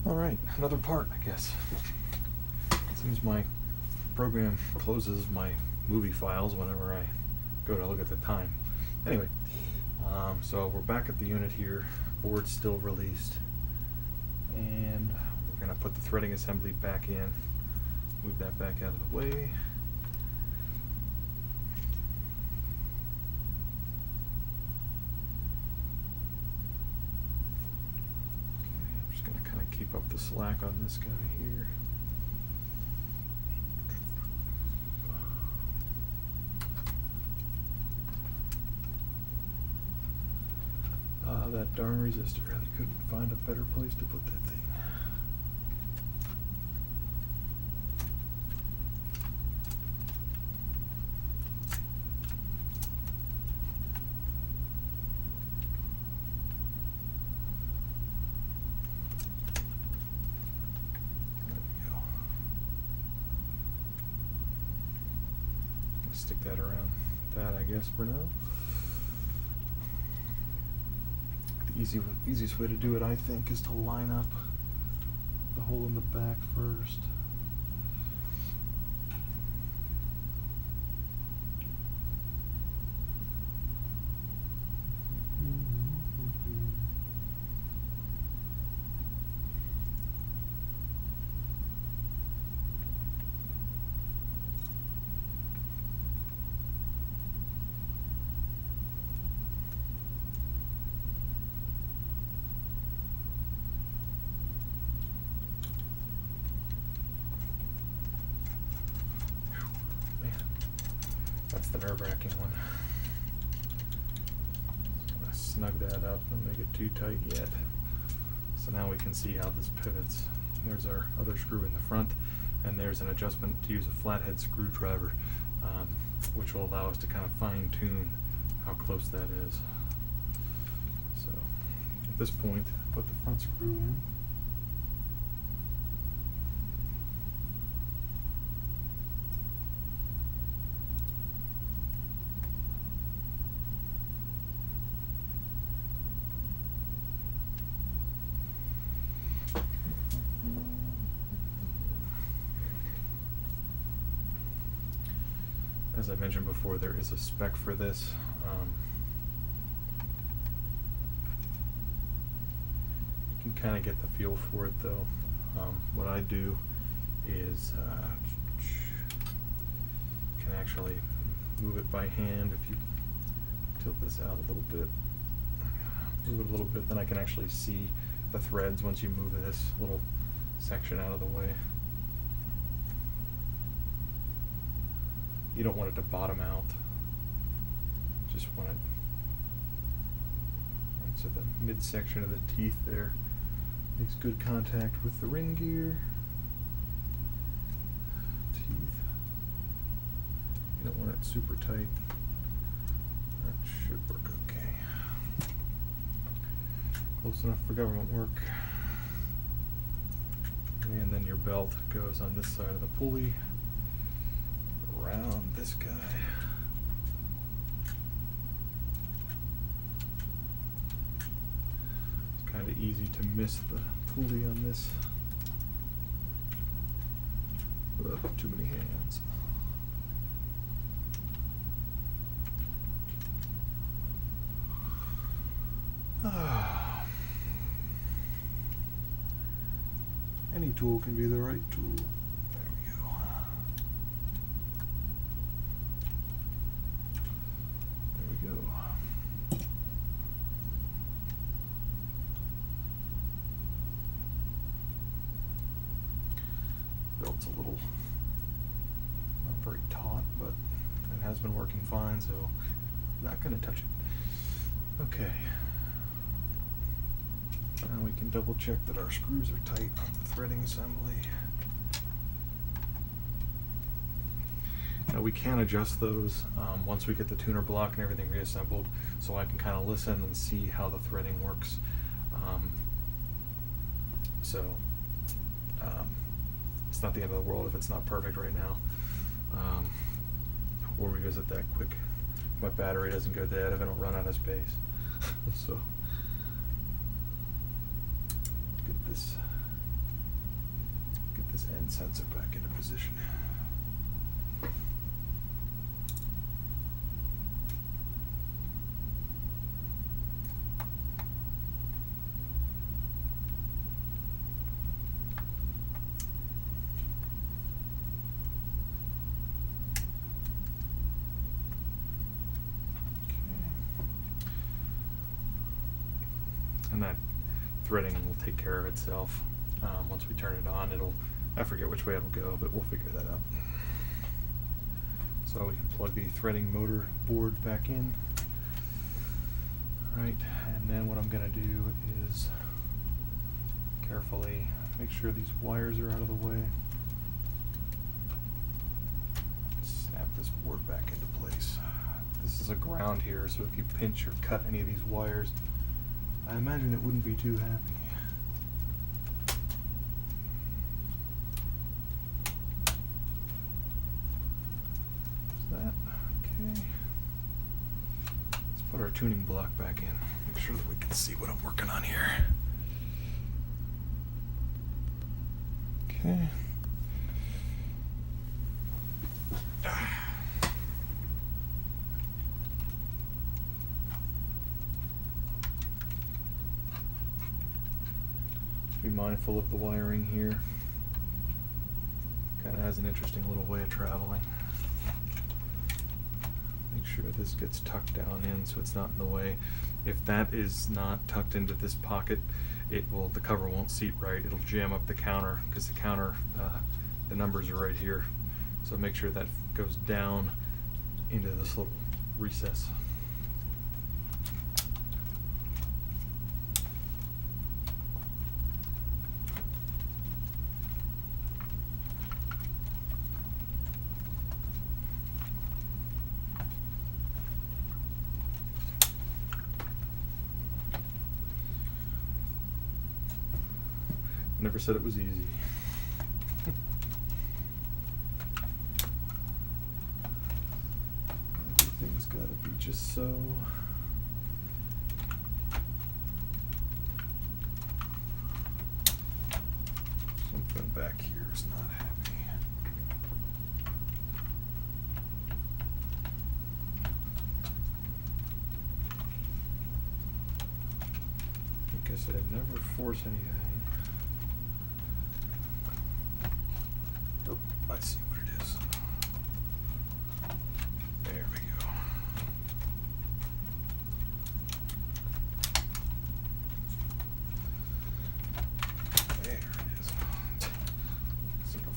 Alright, another part, I guess. It seems my program closes my movie files whenever I go to look at the time. Anyway, so we're back at the unit here. Board's still released. And we're going to put the threading assembly back in. Move that back out of the way. Okay, I'm just going to kind of keep up the slack on this guy here. That darn resistor. I couldn't find a better place to put that thing. There we go. Let's stick that around that, I guess, for now. Easiest way to do it, I think, is to line up the hole in the back first. That's the nerve-wracking one. Just gonna snug that up, don't make it too tight yet. So now we can see how this pivots. There's our other screw in the front, and there's an adjustment to use a flathead screwdriver, which will allow us to kind of fine-tune how close that is. So at this point, put the front screw in. As I mentioned before, there is a spec for this. You can kind of get the feel for it though. What I do is can actually move it by hand. If you tilt this out a little bit, move it a little bit, then I can actually see the threads once you move this little section out of the way. You don't want it to bottom out. Just want it right, so the midsection of the teeth there makes good contact with the ring gear. Teeth. You don't want it super tight. That should work okay. Close enough for government work. And then your belt goes on this side of the pulley. Around this guy. It's kind of easy to miss the pulley on this. Ugh, too many hands. Any tool can be the right tool. Belt's a little not very taut, but it has been working fine, so I'm not going to touch it. Okay. Now we can double check that our screws are tight on the threading assembly. Now we can adjust those once we get the tuner block and everything reassembled, so I can kind of listen and see how the threading works. It's not the end of the world if it's not perfect right now. We'll revisit that quick. My battery doesn't go dead if I don't run out of space. So get this this end sensor back into position. And that threading will take care of itself. Once we turn it on, I forget which way it'll go, but we'll figure that out. So we can plug the threading motor board back in. Alright, and then what I'm going to do is carefully make sure these wires are out of the way. Snap this board back into place. This is a ground here, so if you pinch or cut any of these wires, I imagine it wouldn't be too happy. Is that okay? Let's put our tuning block back in. Make sure that we can see what I'm working on here. Okay. Be mindful of the wiring here. Kind of has an interesting little way of traveling. Make sure this gets tucked down in so it's not in the way. If that is not tucked into this pocket, the cover won't seat right. It'll jam up the counter because the counter, the numbers are right here. So make sure that goes down into this little recess. Never said it was easy. Everything's got to be just so. Something back here is not happy. I guess I'd never force anything. Oh, I see what it is. There we go. There it is. It's like a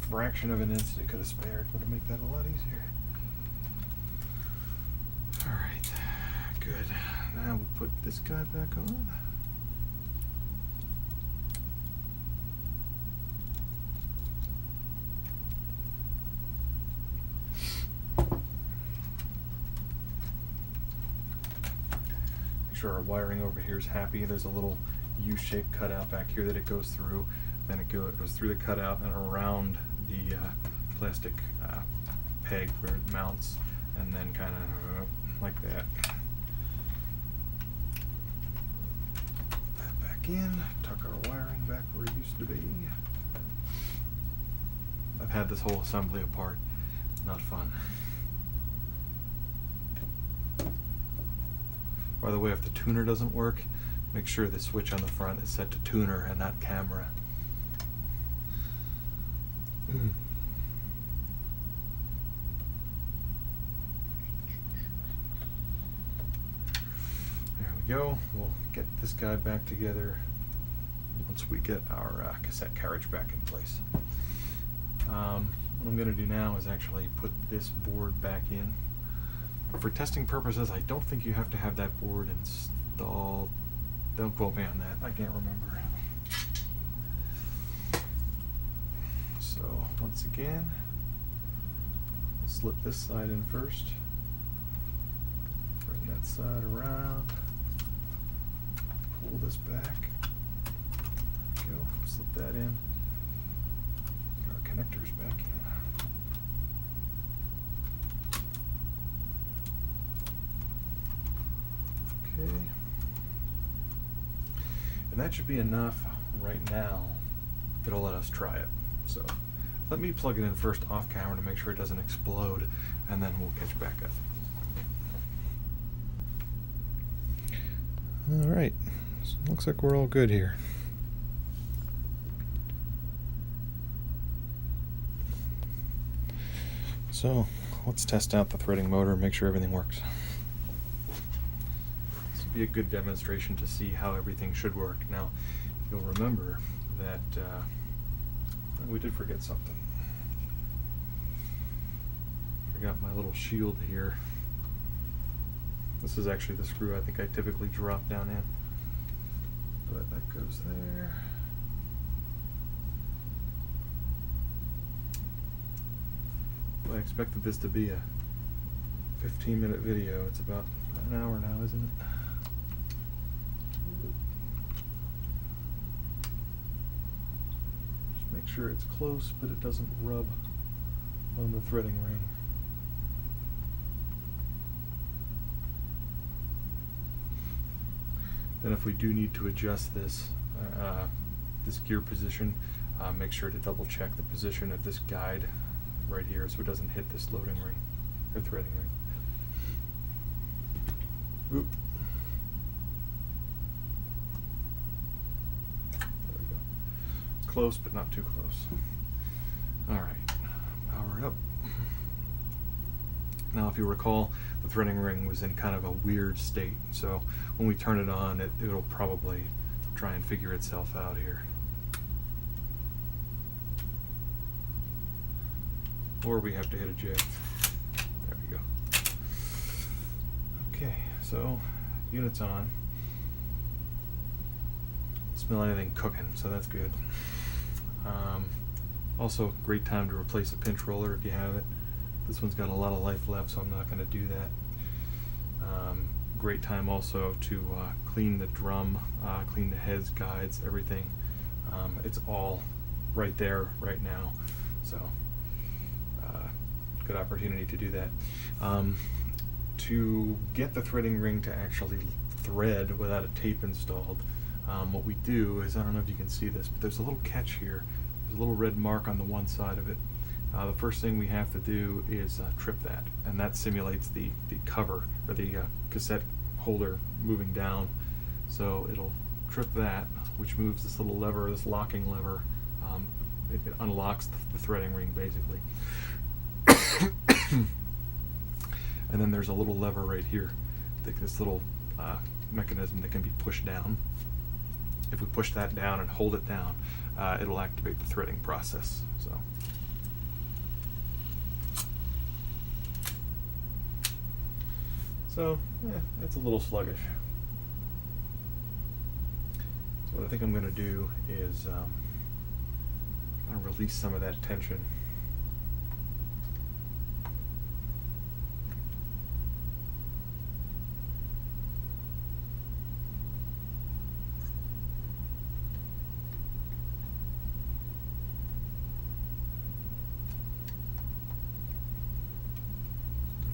fraction of an inch they could have spared. Would have made that a lot easier. Alright, good. Now we'll put this guy back on. Our wiring over here is happy. There's a little U-shaped cutout back here that it goes through. Then it goes through the cutout and around the plastic peg where it mounts, and then kind of like that. Put that back in. Tuck our wiring back where it used to be. I've had this whole assembly apart. Not fun. By the way, if the tuner doesn't work, make sure the switch on the front is set to tuner and not camera. There we go. We'll get this guy back together once we get our cassette carriage back in place. What I'm going to do now is actually put this board back in. For testing purposes, I don't think you have to have that board installed. Don't quote me on that. I can't remember. So once again, slip this side in first. Bring that side around. Pull this back. There we go. Slip that in. Get our connectors back in. Okay. And that should be enough right now that'll let us try it. So let me plug it in first off camera to make sure it doesn't explode, and then we'll catch back up. All right, so looks like we're all good here. So let's test out the threading motor and make sure everything works. This would be a good demonstration to see how everything should work. Now, you'll remember that we did forget something. Forgot my little shield here. This is actually the screw I think I typically drop down in. But that goes there. Well, I expected this to be a 15-minute video. It's about an hour now, isn't it? Just make sure it's close, but it doesn't rub on the threading ring. Then if we do need to adjust this gear position, make sure to double check the position of this guide right here so it doesn't hit this loading ring or threading ring. Oop. There we go. It's close, but not too close. All right, power it up. Now, if you recall, the threading ring was in kind of a weird state, so when we turn it on, it'll probably try and figure itself out here. Or we have to hit eject. There we go. Okay, so unit's on. Smell anything cooking, so that's good. Also, great time to replace a pinch roller if you have it. This one's got a lot of life left, so I'm not going to do that. Great time also to clean the drum, clean the heads, guides, everything. It's all right there right now, so good opportunity to do that. To get the threading ring to actually thread without a tape installed, what we do is, I don't know if you can see this, but there's a little catch here. There's a little red mark on the one side of it. The first thing we have to do is trip that, and that simulates the cover, or the cassette holder moving down. So it'll trip that, which moves this little lever, this locking lever. It unlocks the threading ring, basically. And then there's a little lever right here, this little mechanism that can be pushed down. If we push that down and hold it down, it'll activate the threading process. So, it's a little sluggish. So what I think I'm going to do is I'll release some of that tension.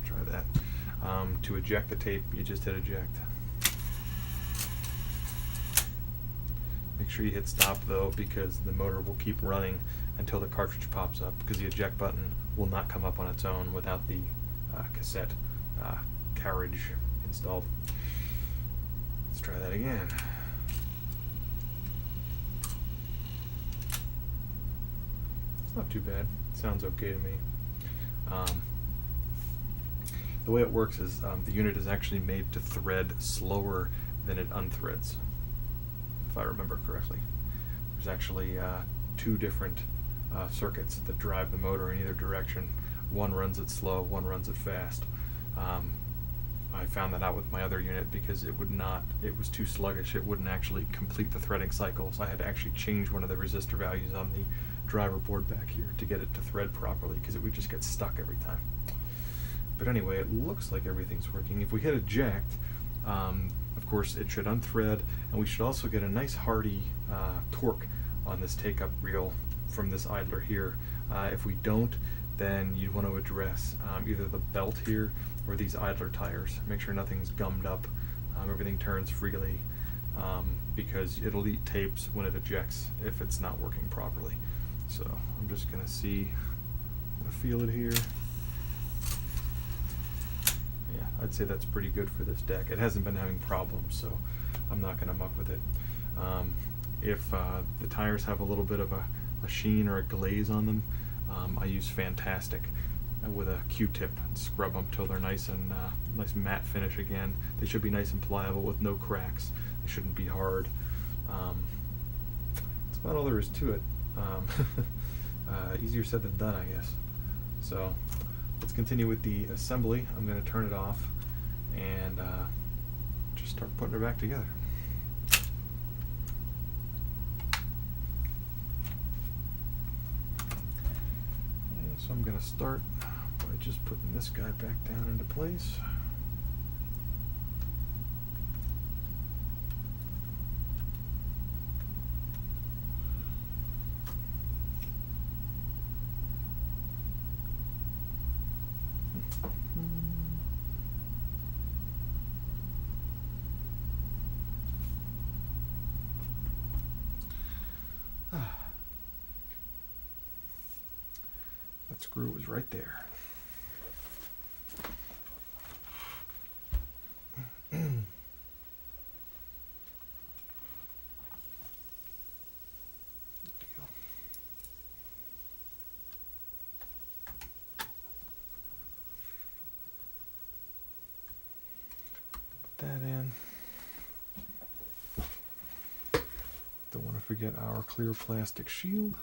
Try that. To eject the tape, you just hit eject. Make sure you hit stop though, because the motor will keep running until the cartridge pops up, because the eject button will not come up on its own without the cassette carriage installed. Let's try that again. It's not too bad. It sounds okay to me. The way it works is the unit is actually made to thread slower than it unthreads, if I remember correctly. There's actually two different circuits that drive the motor in either direction. One runs it slow, one runs it fast. I found that out with my other unit because it was too sluggish. It wouldn't actually complete the threading cycle, so I had to actually change one of the resistor values on the driver board back here to get it to thread properly, because it would just get stuck every time. But anyway, it looks like everything's working. If we hit eject, of course it should unthread, and we should also get a nice hearty torque on this take-up reel from this idler here. If we don't, then you'd want to address either the belt here or these idler tires. Make sure nothing's gummed up, everything turns freely, because it'll eat tapes when it ejects if it's not working properly. So I'm just gonna feel it here. Yeah, I'd say that's pretty good for this deck. It hasn't been having problems, so I'm not gonna muck with it. If the tires have a little bit of a sheen or a glaze on them, I use Fantastic with a Q-tip and scrub them till they're nice and nice matte finish again. They should be nice and pliable with no cracks. They shouldn't be hard. That's about all there is to it. Easier said than done, I guess. So let's continue with the assembly. I'm going to turn it off and just start putting it back together. And so I'm going to start by just putting this guy back down into place. That screw was right there. That in. Don't want to forget our clear plastic shield.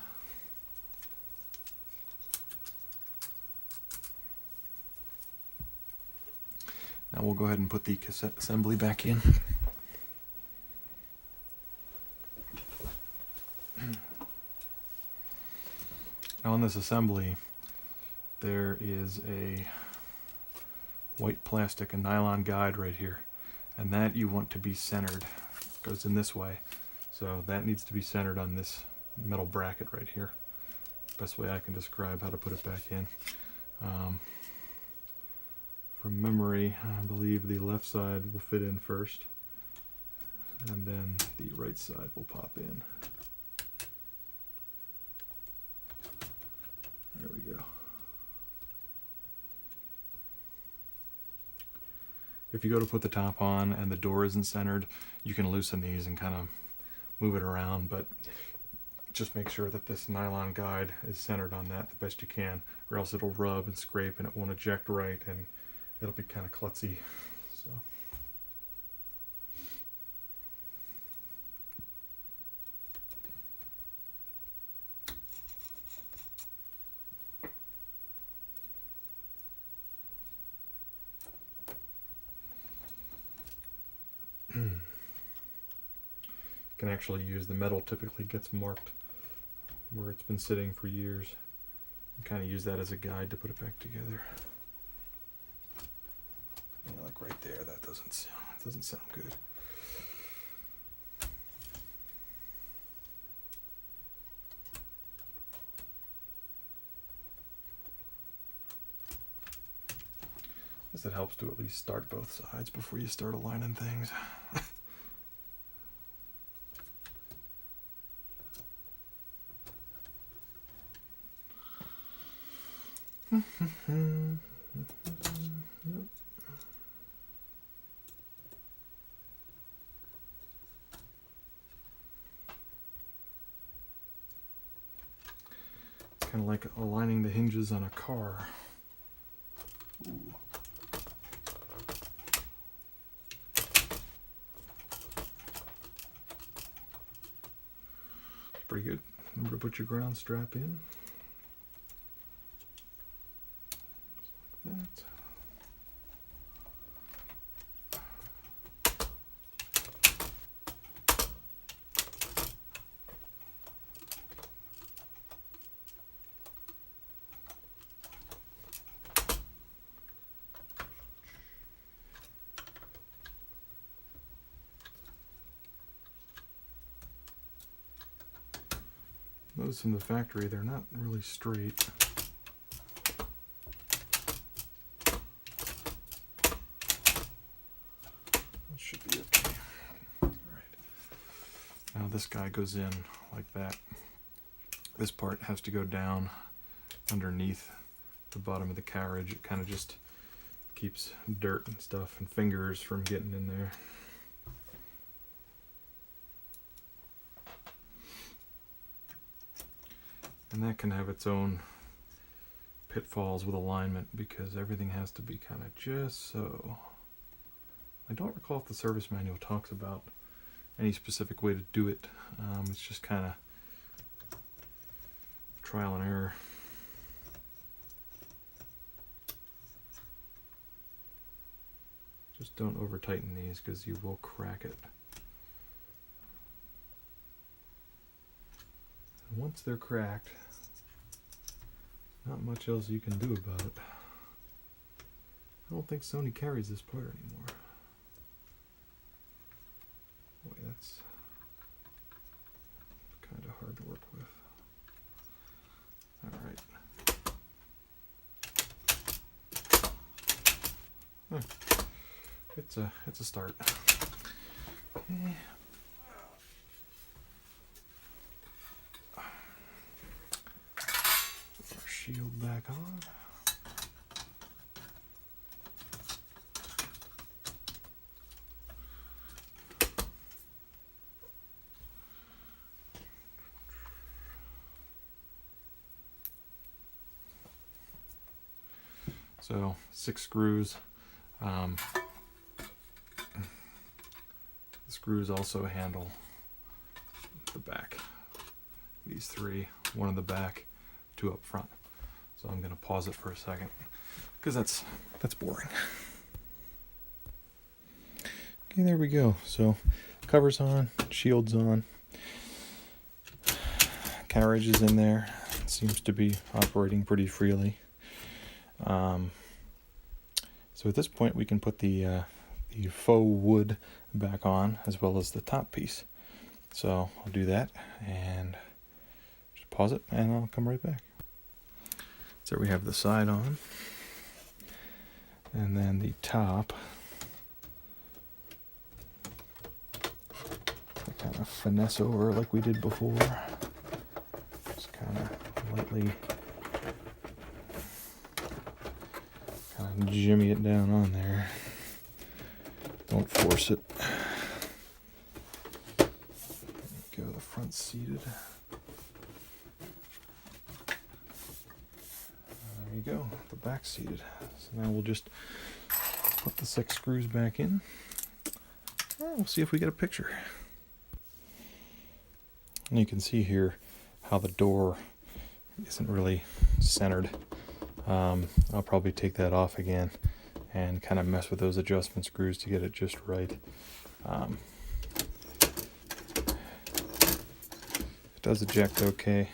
Now we'll go ahead and put the cassette assembly back in. Now on this assembly, there is a white plastic, a nylon guide right here, and that you want to be centered. It goes in this way, so that needs to be centered on this metal bracket right here. Best way I can describe how to put it back in. From memory, I believe the left side will fit in first, and then the right side will pop in. There we go. If you go to put the top on and the door isn't centered, you can loosen these and kind of move it around, but just make sure that this nylon guide is centered on that the best you can, or else it'll rub and scrape and it won't eject right, and it'll be kind of klutzy. So. Can actually use the metal, typically gets marked where it's been sitting for years. Kind of use that as a guide to put it back together. Yeah, like right there, that doesn't sound good. I guess it helps to at least start both sides before you start aligning things. Kind of like aligning the hinges on a car. Ooh. It's pretty good. Remember to put your ground strap in. Just like that. Those from the factory, they're not really straight. That should be okay. All right. Now this guy goes in like that. This part has to go down underneath the bottom of the carriage. It kind of just keeps dirt and stuff and fingers from getting in there. And that can have its own pitfalls with alignment because everything has to be kind of just so. I don't recall if the service manual talks about any specific way to do it. It's just kind of trial and error. Just don't over tighten these because you will crack it. And once they're cracked, not much else you can do about it. I don't think Sony carries this part anymore. Boy, that's kind of hard to work with. All right. It's a start. Okay. Put our shield back on. So 6 screws. The screws also handle the back. These 3, 1 in the back, 2 up front. So I'm going to pause it for a second because that's boring. Okay, there we go. So cover's on, shield's on, carriage is in there. It seems to be operating pretty freely. So at this point we can put the faux wood back on as well as the top piece. So I'll do that and just pause it and I'll come right back. So we have the side on and then the top. I kind of finesse over like we did before. Just kind of lightly jimmy it down on there. Don't force it. There you go, the front seated. There you go, the back seated. So now we'll just put the 6 screws back in. We'll see if we get a picture. And you can see here how the door isn't really centered. I'll probably take that off again and kind of mess with those adjustment screws to get it just right. It does eject okay,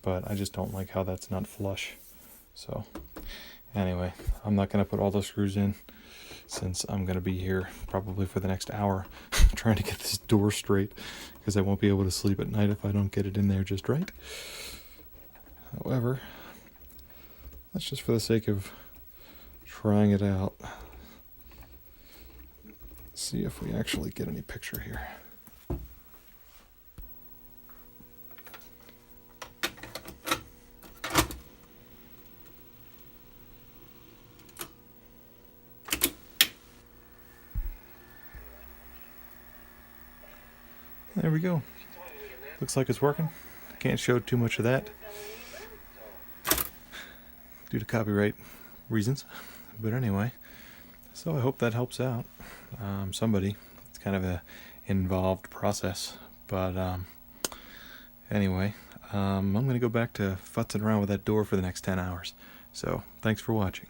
but I just don't like how that's not flush. So anyway, I'm not going to put all those screws in since I'm going to be here probably for the next hour trying to get this door straight because I won't be able to sleep at night if I don't get it in there just right. However, that's just for the sake of trying it out. See if we actually get any picture here. There we go. Looks like it's working. Can't show too much of that due to copyright reasons, but anyway, so I hope that helps out somebody. It's kind of a involved process, but anyway, I'm going to go back to futzing around with that door for the next 10 hours. So thanks for watching.